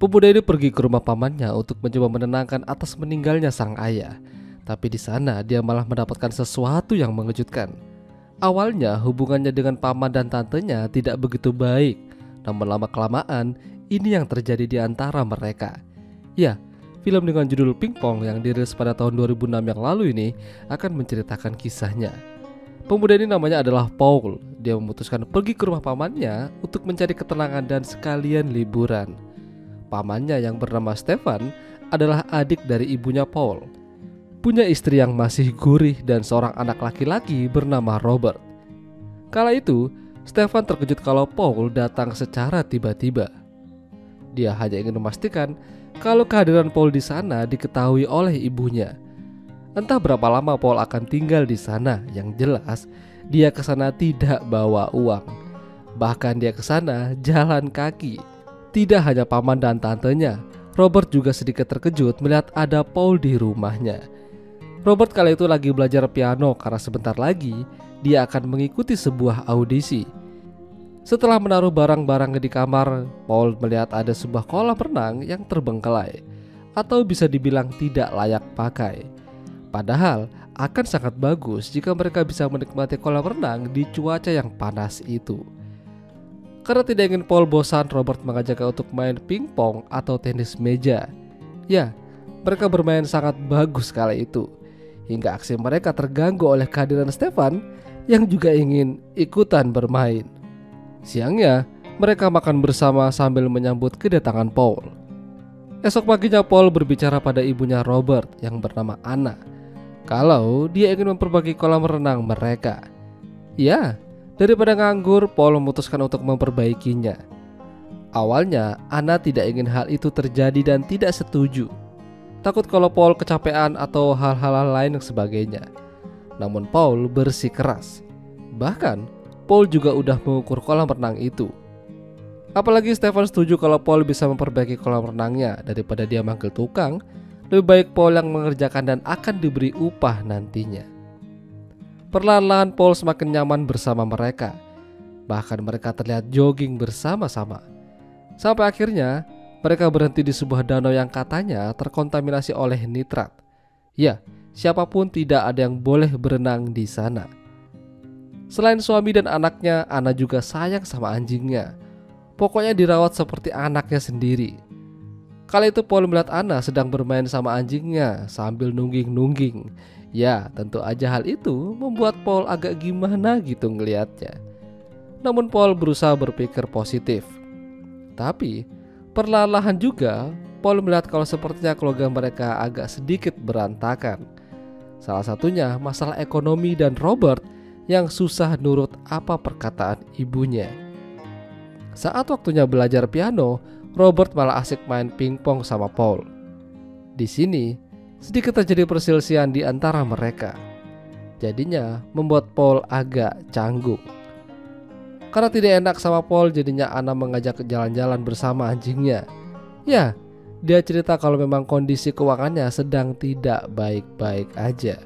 Pemuda ini pergi ke rumah pamannya untuk mencoba menenangkan atas meninggalnya sang ayah. Tapi di sana dia malah mendapatkan sesuatu yang mengejutkan. Awalnya hubungannya dengan paman dan tantenya tidak begitu baik. Namun lama-kelamaan ini yang terjadi di antara mereka. Ya, film dengan judul Pingpong yang dirilis pada tahun 2006 yang lalu ini akan menceritakan kisahnya. Pemuda ini namanya adalah Paul. Dia memutuskan pergi ke rumah pamannya untuk mencari ketenangan dan sekalian liburan. Pamannya yang bernama Stefan adalah adik dari ibunya Paul. Punya istri yang masih gurih dan seorang anak laki-laki bernama Robert. Kala itu, Stefan terkejut kalau Paul datang secara tiba-tiba. Dia hanya ingin memastikan kalau kehadiran Paul di sana diketahui oleh ibunya. Entah berapa lama Paul akan tinggal di sana, yang jelas dia ke sana tidak bawa uang. Bahkan dia ke sana jalan kaki. Tidak hanya paman dan tantenya, Robert juga sedikit terkejut melihat ada Paul di rumahnya. Robert kala itu lagi belajar piano karena sebentar lagi dia akan mengikuti sebuah audisi. Setelah menaruh barang-barang di kamar, Paul melihat ada sebuah kolam renang yang terbengkelai, atau bisa dibilang tidak layak pakai. Padahal akan sangat bagus jika mereka bisa menikmati kolam renang di cuaca yang panas itu. Karena tidak ingin Paul bosan, Robert mengajaknya untuk main pingpong atau tenis meja. Ya, mereka bermain sangat bagus kala itu, hingga aksi mereka terganggu oleh kehadiran Stefan yang juga ingin ikutan bermain. Siangnya, mereka makan bersama sambil menyambut kedatangan Paul. Esok paginya Paul berbicara pada ibunya Robert yang bernama Anna kalau dia ingin memperbaiki kolam renang mereka. Ya, daripada nganggur, Paul memutuskan untuk memperbaikinya. Awalnya, Anna tidak ingin hal itu terjadi dan tidak setuju. Takut kalau Paul kecapean atau hal-hal lain yang sebagainya. Namun Paul bersikeras. Bahkan, Paul juga udah mengukur kolam renang itu. Apalagi Stefan setuju kalau Paul bisa memperbaiki kolam renangnya daripada dia manggil tukang. Lebih baik Paul yang mengerjakan dan akan diberi upah nantinya. Perlahan-lahan Paul semakin nyaman bersama mereka. Bahkan mereka terlihat jogging bersama-sama. Sampai akhirnya mereka berhenti di sebuah danau yang katanya terkontaminasi oleh nitrat. Ya, siapapun tidak ada yang boleh berenang di sana. Selain suami dan anaknya, Anna juga sayang sama anjingnya. Pokoknya dirawat seperti anaknya sendiri. Kala itu Paul melihat Anna sedang bermain sama anjingnya sambil nungging-nungging. Ya, tentu aja hal itu membuat Paul agak gimana gitu ngelihatnya. Namun Paul berusaha berpikir positif. Tapi perlahan-lahan juga Paul melihat kalau sepertinya keluarga mereka agak sedikit berantakan. Salah satunya masalah ekonomi dan Robert yang susah nurut apa perkataan ibunya. Saat waktunya belajar piano, Robert malah asik main pingpong sama Paul. Di sini sedikit terjadi perselisihan di antara mereka. Jadinya membuat Paul agak canggung. Karena tidak enak sama Paul, jadinya Anna mengajak jalan-jalan bersama anjingnya. Ya, dia cerita kalau memang kondisi keuangannya sedang tidak baik-baik aja.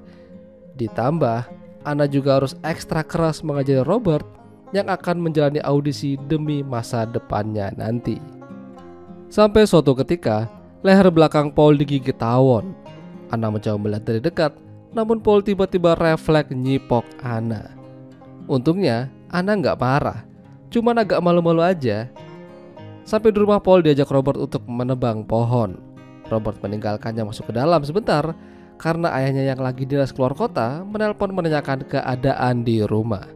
Ditambah Anna juga harus ekstra keras mengajari Robert yang akan menjalani audisi demi masa depannya nanti. Sampai suatu ketika, leher belakang Paul digigit tawon. Anna mencoba melihat dari dekat, namun Paul tiba-tiba refleks nyipok Anna. Untungnya, Anna nggak parah, cuman agak malu-malu aja. Sampai di rumah Paul diajak Robert untuk menebang pohon. Robert meninggalkannya masuk ke dalam sebentar karena ayahnya yang lagi dinas keluar kota menelpon menanyakan keadaan di rumah.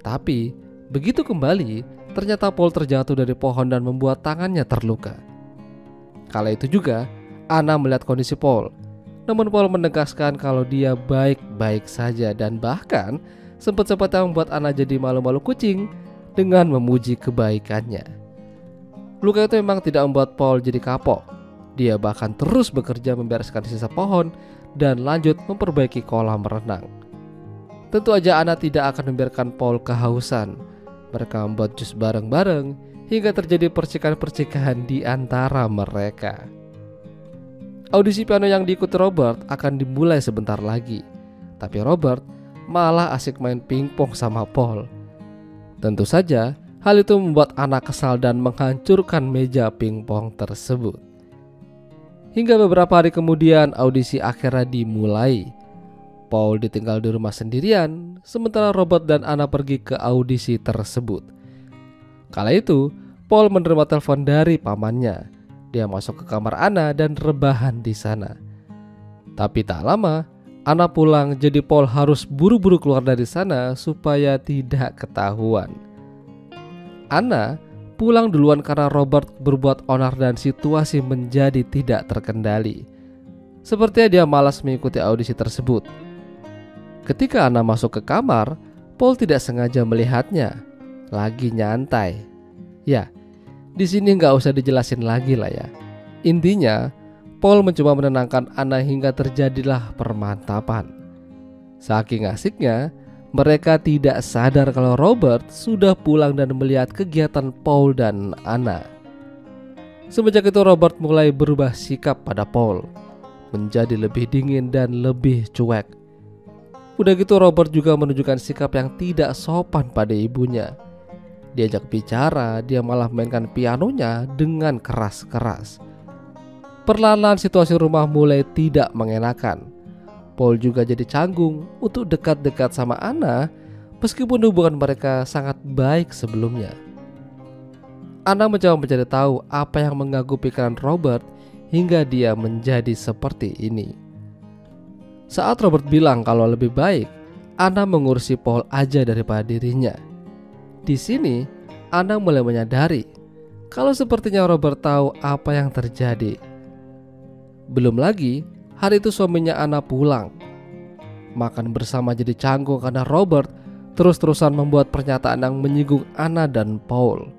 Tapi begitu kembali, ternyata Paul terjatuh dari pohon dan membuat tangannya terluka. Kala itu juga Anna melihat kondisi Paul. Namun Paul menegaskan kalau dia baik-baik saja dan bahkan sempat-sempatnya membuat Anna jadi malu-malu kucing dengan memuji kebaikannya. Luka itu memang tidak membuat Paul jadi kapok. Dia bahkan terus bekerja membereskan sisa pohon dan lanjut memperbaiki kolam renang. Tentu aja Anna tidak akan membiarkan Paul kehausan. Mereka membuat jus bareng-bareng hingga terjadi percikan-percikan di antara mereka. Audisi piano yang diikuti Robert akan dimulai sebentar lagi. Tapi Robert malah asik main pingpong sama Paul. Tentu saja Hal itu membuat Anna kesal dan menghancurkan meja pingpong tersebut. Hingga beberapa hari kemudian audisi akhirnya dimulai. Paul ditinggal di rumah sendirian, sementara Robert dan Anna pergi ke audisi tersebut. Kala itu, Paul menerima telepon dari pamannya. Dia masuk ke kamar Anna dan rebahan di sana. Tapi tak lama, Anna pulang, jadi Paul harus buru-buru keluar dari sana supaya tidak ketahuan. Anna pulang duluan karena Robert berbuat onar dan situasi menjadi tidak terkendali. Sepertinya dia malas mengikuti audisi tersebut. Ketika Anna masuk ke kamar, Paul tidak sengaja melihatnya lagi nyantai. Ya, di sini nggak usah dijelasin lagi lah ya. Intinya, Paul mencoba menenangkan Anna hingga terjadilah permantapan. Saking asiknya, mereka tidak sadar kalau Robert sudah pulang dan melihat kegiatan Paul dan Anna. Semenjak itu Robert mulai berubah sikap pada Paul, menjadi lebih dingin dan lebih cuek. Udah gitu Robert juga menunjukkan sikap yang tidak sopan pada ibunya. Diajak bicara, dia malah mainkan pianonya dengan keras-keras. Perlahan-lahan situasi rumah mulai tidak mengenakan. Paul juga jadi canggung untuk dekat-dekat sama Anna, meskipun hubungan mereka sangat baik sebelumnya. Anna mencoba mencari tahu apa yang mengganggu pikiran Robert hingga dia menjadi seperti ini. Saat Robert bilang kalau lebih baik Anna mengurusi Paul aja daripada dirinya. Di sini Anna mulai menyadari kalau sepertinya Robert tahu apa yang terjadi. Belum lagi hari itu suaminya Anna pulang. Makan bersama jadi canggung karena Robert terus-terusan membuat pernyataan yang menyinggung Anna dan Paul.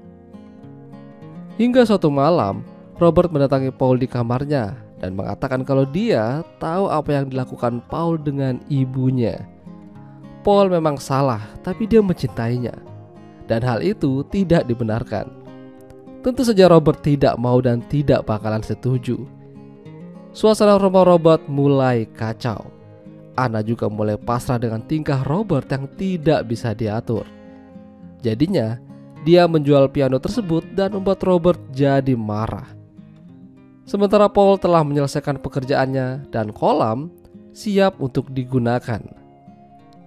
Hingga suatu malam Robert mendatangi Paul di kamarnya dan mengatakan kalau dia tahu apa yang dilakukan Paul dengan ibunya. Paul memang salah, tapi dia mencintainya, dan hal itu tidak dibenarkan. Tentu saja Robert tidak mau dan tidak bakalan setuju. Suasana rumah Robert mulai kacau. Anna juga mulai pasrah dengan tingkah Robert yang tidak bisa diatur. Jadinya dia menjual piano tersebut dan membuat Robert jadi marah. Sementara Paul telah menyelesaikan pekerjaannya dan kolam siap untuk digunakan.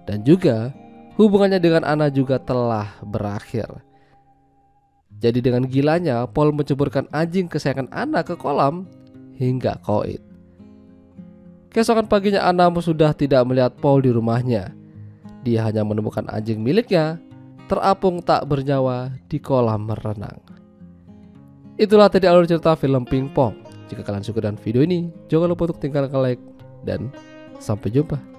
Dan juga hubungannya dengan Anna juga telah berakhir. Jadi dengan gilanya Paul menceburkan anjing kesayangan Anna ke kolam hingga koit. Keesokan paginya Anna sudah tidak melihat Paul di rumahnya. Dia hanya menemukan anjing miliknya terapung tak bernyawa di kolam renang. Itulah tadi alur cerita film Pingpong. Jika kalian suka dengan video ini, jangan lupa untuk tinggalkan like dan sampai jumpa.